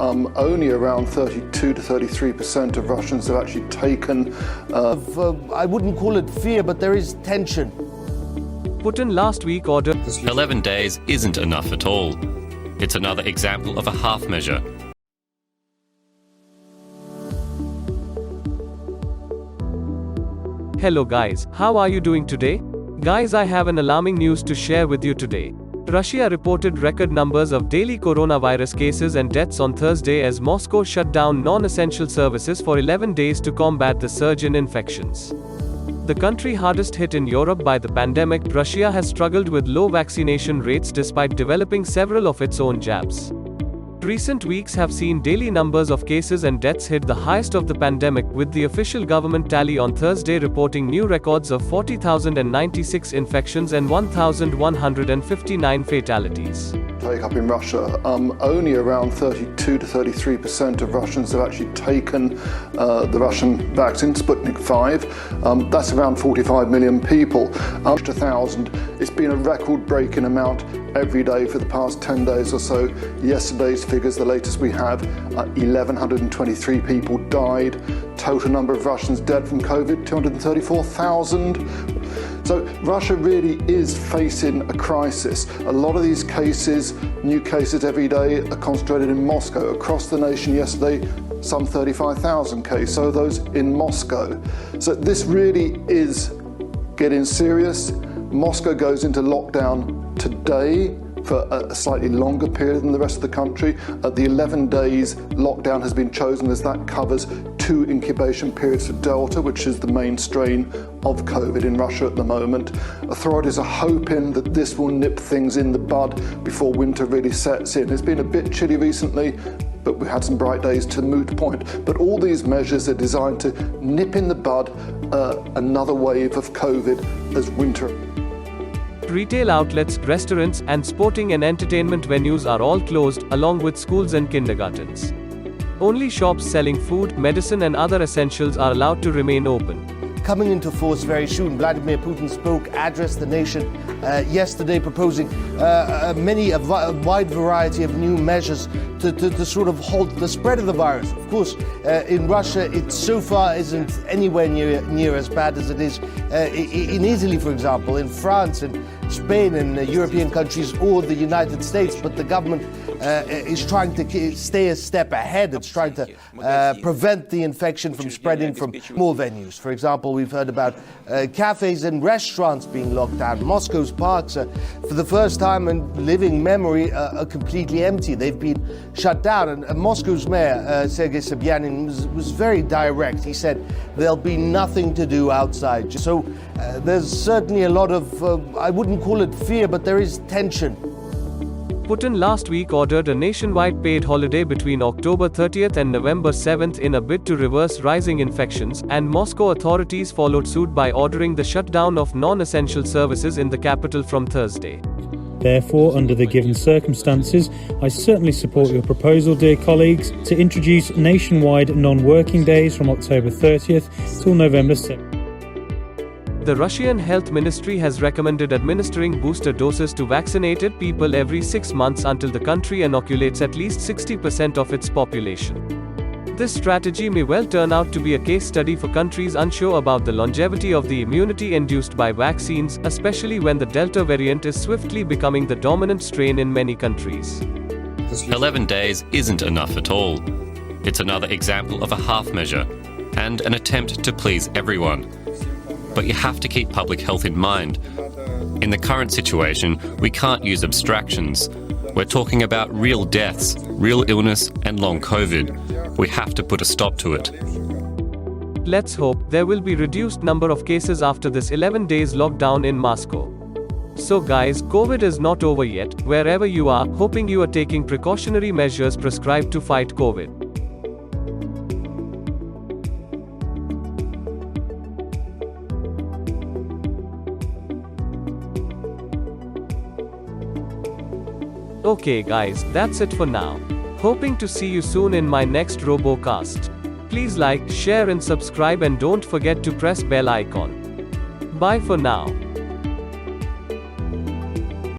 only around 32 to 33% of Russians have actually taken. I wouldn't call it fear, but there is tension. Putin last week ordered 11 days isn't enough at all. It's another example of a half measure. Hello guys, how are you doing today? Guys, I have an alarming news to share with you today. Russia reported record numbers of daily coronavirus cases and deaths on Thursday as Moscow shut down non-essential services for 11 days to combat the surge in infections. The country hardest hit in Europe by the pandemic, Russia has struggled with low vaccination rates despite developing several of its own jabs. Recent weeks have seen daily numbers of cases and deaths hit the highest of the pandemic, with the official government tally on Thursday reporting new records of 40,096 infections and 1,159 fatalities. Take up in Russia, only around 32 to 33% of Russians have actually taken the Russian vaccine, Sputnik 5. That's around 45 million people. To 1,000. It's been a record-breaking amount every day for the past 10 days or so. Yesterday's figures, the latest we have, 1,123 people died. Total number of Russians dead from COVID, 234,000. So Russia really is facing a crisis. A lot of these cases, new cases every day, are concentrated in Moscow. Across the nation yesterday, some 35,000 cases, so those in Moscow. So this really is getting serious. Moscow goes into lockdown today for a slightly longer period than the rest of the country. The 11 days lockdown has been chosen as that covers 2 incubation periods for Delta, which is the main strain of COVID in Russia at the moment. Authorities are hoping that this will nip things in the bud before winter really sets in. It's been a bit chilly recently, but we've had some bright days to moot point. But all these measures are designed to nip in the bud another wave of COVID as winter. Retail outlets, restaurants, and sporting and entertainment venues are all closed, along with schools and kindergartens. Only shops selling food, medicine, and other essentials are allowed to remain open. Coming into force very soon, Vladimir Putin addressed the nation yesterday, proposing a wide variety of new measures to sort of halt the spread of the virus. Of course, in Russia, it so far isn't anywhere near as bad as it is in Italy, for example, in France and Spain and European countries or the United States, but the government is trying to stay a step ahead. It's trying to prevent the infection from spreading from more venues. For example, we've heard about cafes and restaurants being locked down. Moscow's parks are, for the first time in living memory, are completely empty. They've been shut down. And Moscow's mayor, Sergei Sobyanin, was very direct. He said there'll be nothing to do outside. So there's certainly a lot of, I wouldn't call it fear, but there is tension. Putin last week ordered a nationwide paid holiday between October 30th and November 7th in a bid to reverse rising infections, and Moscow authorities followed suit by ordering the shutdown of non-essential services in the capital from Thursday. Therefore, under the given circumstances, I certainly support your proposal, dear colleagues, to introduce nationwide non-working days from October 30th till November 7th. The Russian Health Ministry has recommended administering booster doses to vaccinated people every 6 months until the country inoculates at least 60% of its population. This strategy may well turn out to be a case study for countries unsure about the longevity of the immunity induced by vaccines, especially when the Delta variant is swiftly becoming the dominant strain in many countries. 11 days isn't enough at all. It's another example of a half measure and an attempt to please everyone. But you have to keep public health in mind. In the current situation, we can't use abstractions. We're talking about real deaths, real illness, and long COVID. We have to put a stop to it. Let's hope there will be reduced number of cases after this 11 days lockdown in Moscow. So guys, COVID is not over yet. Wherever you are, hoping you are taking precautionary measures prescribed to fight COVID. Okay guys, that's it for now. Hoping to see you soon in my next Robocast. Please like, share and subscribe, and don't forget to press bell icon. Bye for now.